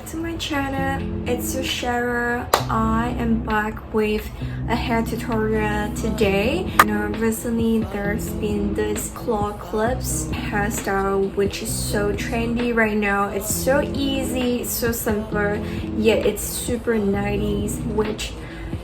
to my channel. It's your Cheryl. I am back with a hair tutorial today. Recently there's been this claw clips hairstyle which is so trendy right now. It's so easy, it's so simple, yet it's super 90s, which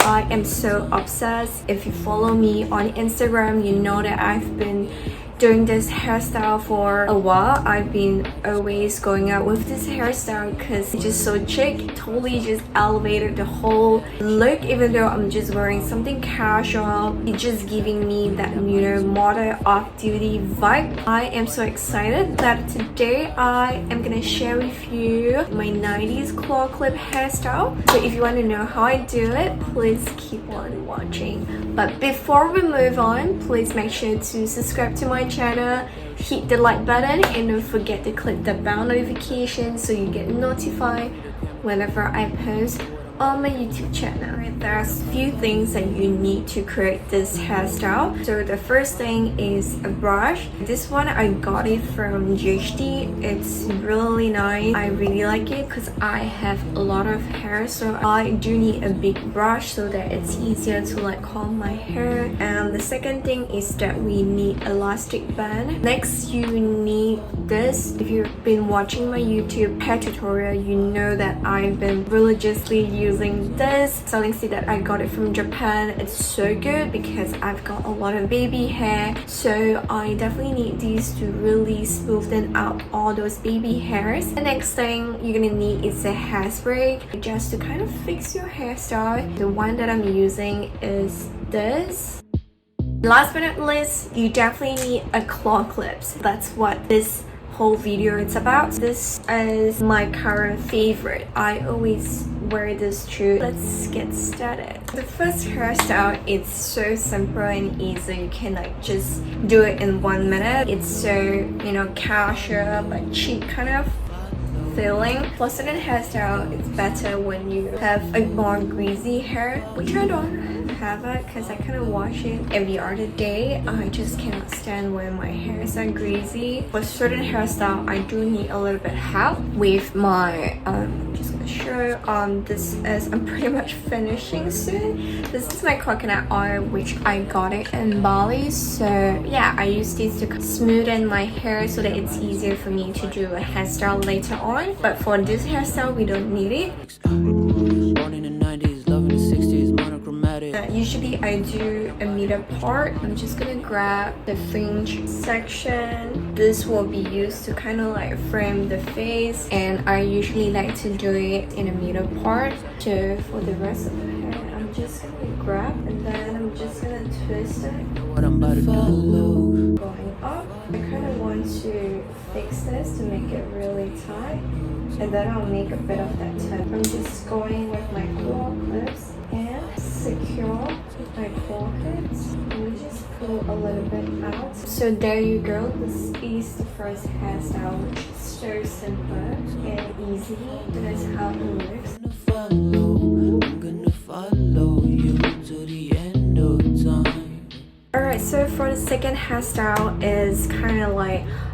I am so obsessed. If you follow me on Instagram, you know that I've been doing this hairstyle for a while. I've been always going out with this hairstyle because it's just so chic, totally just elevated the whole look. Even though I'm just wearing something casual, it's just giving me that modern off-duty vibe. I am so excited that today I am gonna share with you my 90s claw clip hairstyle. So if you want to know how I do it, please keep on watching. But before we move on, please make sure to subscribe to my channel, hit the like button, and don't forget to click the bell notification so you get notified whenever I post on my YouTube channel. There's a few things that you need to create this hairstyle. So the first thing is a brush. This one I got it from GHD. It's really nice. I really like it because I have a lot of hair, so I do need a big brush so that it's easier to comb my hair. And the second thing is that we need elastic band. Next, you need this. If you've been watching my YouTube hair tutorial, you know that I've been religiously using this styling stick that I got it from Japan. It's so good because I've got a lot of baby hair, so I definitely need these to really smoothen out all those baby hairs. The next thing you're gonna need is a hairspray just to kind of fix your hairstyle. The one that I'm using is this. Last but not least, you definitely need a claw clips. That's what this whole video is about. This is my current favorite. I always wear this too. Let's get started. The first hairstyle is so simple and easy. You can just do it in 1 minute. It's so casual but chic kind of feeling. For certain hairstyle, it's better when you have a more greasy hair, which I don't have it because I kind of wash it every other day. I just cannot stand when my hairs are greasy. For certain hairstyle, I do need a little bit help with my just gonna show this is I'm pretty much finishing soon. This is my coconut oil, which I got it in Bali. So yeah, I use this to smoothen my hair so that it's easier for me to do a hairstyle later on. But for this hairstyle, we don't need it. Born in the 90s, loving the 60s, monochromatic. Usually I do a middle part. I'm just gonna grab the fringe section. This will be used to kind of frame the face, and I usually like to do it in a middle part. So for the rest of the hair, I'm just gonna grab and then I'm just gonna twist it. What I'm about to do. Going up. I kind of want to fix this to make it really tight, and then I'll make a bit of that tip. I'm just going with my claw clips and secure with my claw clips. And we just pull a little bit out. So there you go. This is the first hairstyle, which is so simple and easy. That's how it looks. I'm gonna follow you to the end of time. Alright, so for the second hairstyle is kind of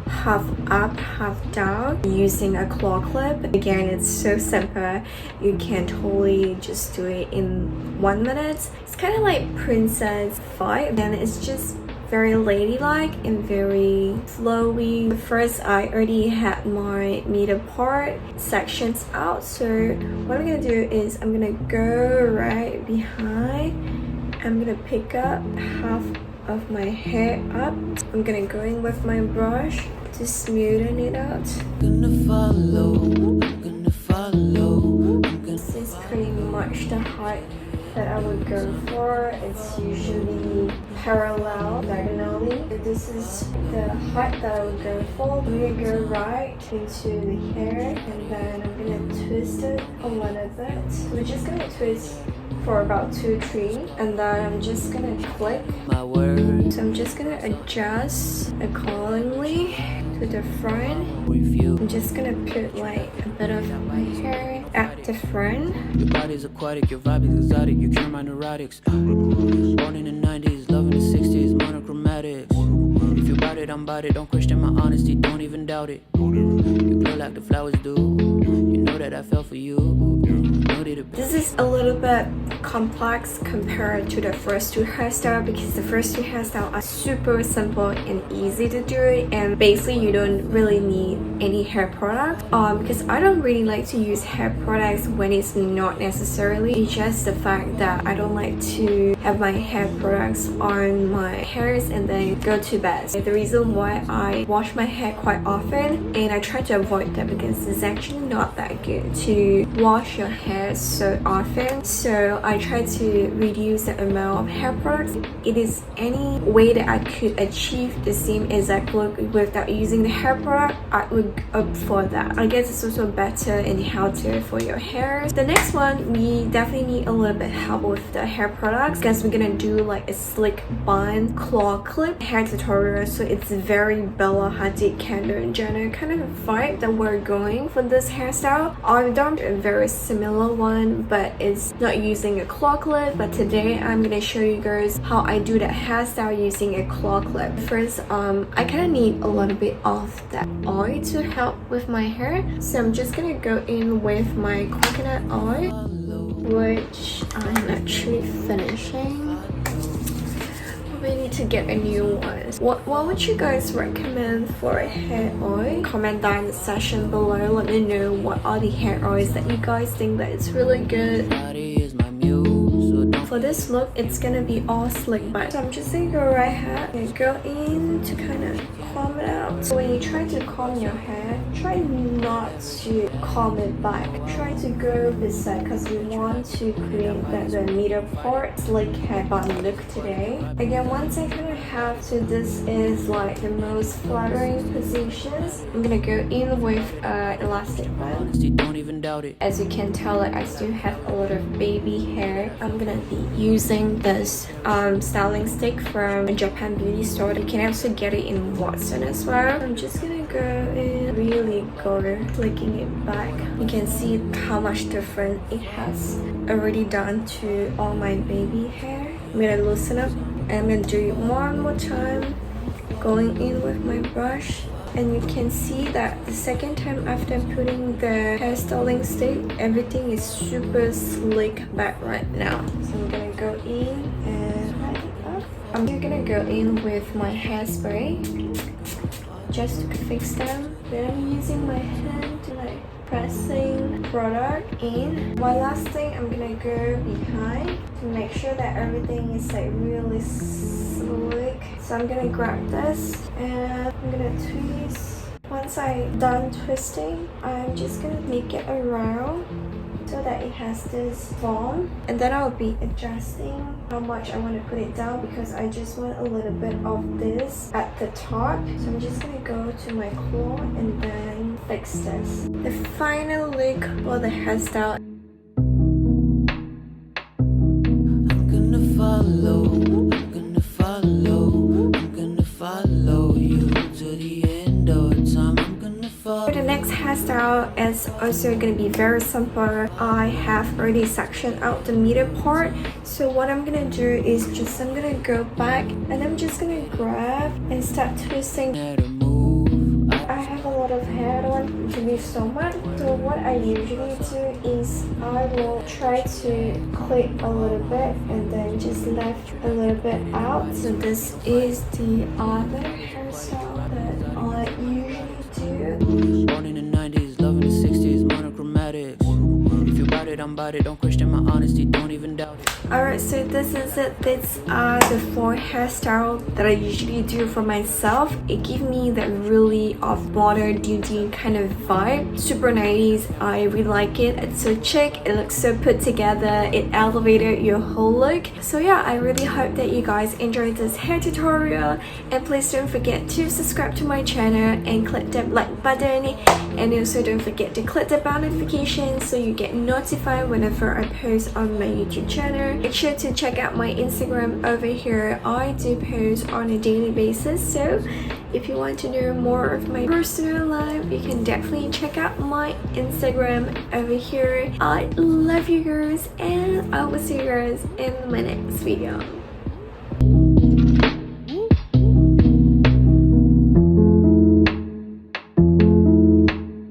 half up, half down using a claw clip. Again, it's so simple. You can totally just do it in 1 minute. It's kind of like princess vibe, and it's just very ladylike and very flowy. First, I already had my middle part sections out, so what I'm gonna do is I'm gonna go right behind. I'm gonna pick up half of my hair up. I'm gonna go in with my brush to smoothen it out. This is pretty much the height that I would go for. It's usually parallel diagonally. This is the height that I would go for. I'm gonna go right into the hair, and then I'm gonna twist it a little bit. We're just gonna twist for about 2-3, and then I'm just gonna click my word. So I'm just gonna adjust accordingly to the front. I'm just gonna put a bit of my hair at the front. Your body's aquatic, your vibe is exotic, you cure my neurotics. Born in the 90s, loving the 60s, monochromatic. If you bout it, I'm about it. Don't question my honesty, don't even doubt it. You glow like the flowers do. You know that that I fell for you. This is a little bit complex compared to the first two hairstyles because the first two hairstyles are super simple and easy to do it, and basically you don't really need any hair product because I don't really like to use hair products when it's not necessarily. It's just the fact that I don't like to have my hair products on my hairs and then go to bed. The reason why I wash my hair quite often, and I try to avoid that because it's actually not that good to wash your hair so often, so I try to reduce the amount of hair products. It is any way that I could achieve the same exact look without using the hair product, I would opt for that. I guess it's also better and healthier for your hair. The next one, we definitely need a little bit help with the hair products because we're gonna do like a slick bun claw clip hair tutorial, so it's very Bella Hadid, Kendall Jenner kind of vibe that we're going for this hairstyle. I've done a very similar one, but it's not using a claw clip, but today I'm gonna show you guys how I do that hairstyle using a claw clip. First, I kind of need a little bit of that oil to help with my hair, so I'm just gonna go in with my coconut oil, which I'm actually finishing. We need to get a new one. What would you guys recommend for a hair oil? Comment down in the section below. Let me know what are the hair oils that you guys think that is really good. For this look, it's gonna be all slick back. So I'm just gonna go right ahead and go in to kind of comb it out. So when you try to comb your hair, try not to comb it back. Try to go this side because we want to create the middle part slick hair bun look today. Again, once I kind of have, so this is like the most flattering positions. I'm gonna go in with elastic band. Don't even doubt it. As you can tell, like I still have a lot of baby hair. I'm gonna be using this styling stick from a Japan beauty store. You can also get it in Watson as well. I'm just gonna go in, really go flicking it back. You can see how much different it has already done to all my baby hair. I'm gonna loosen up and I'm gonna do it one more time, going in with my brush. And you can see that the second time after putting the hair styling stick, everything is super slick back right now. So I'm gonna go in and hide it up. I'm just gonna go in with my hairspray just to fix them. Then I'm using my hand to like pressing product in. One last thing, I'm gonna go behind to make sure that everything is like really slick. So I'm gonna grab this and I'm gonna twist. Once I'm done twisting, I'm just gonna make it around so that it has this form, and then I'll be adjusting how much I want to put it down because I just want a little bit of this at the top. So I'm just gonna go to my claw and then fix this. The final look for the hairstyle. I'm gonna follow you to the end of time. I'm gonna follow. For the next hairstyle is also going to be very simple. I have already sectioned out the middle part, so what I'm gonna do is just I'm gonna go back and I'm just gonna grab and start twisting. I have a lot of hair, I don't want to be so much, so what I usually do is I will try to clip a little bit and then just left a little bit out. So this is the other hairstyle that I usually do. Born in the 90s, loving the 60s, monochromatic. If you bout it, I'm bout it. Don't question my honesty, don't even doubt it. Alright, so this is it. These are the 4 hairstyles that I usually do for myself. It gives me that really off-water duty kind of vibe. Super 90s. I really like it. It's so chic. It looks so put together. It elevated your whole look. So yeah, I really hope that you guys enjoyed this hair tutorial. And please don't forget to subscribe to my channel and click that like button. And also don't forget to click the bell notification so you get notified whenever I post on my YouTube channel. Make sure to check out my Instagram over here. I do post on a daily basis, so if you want to know more of my personal life, you can definitely check out my Instagram over here. I love you guys and I will see you guys in my next video.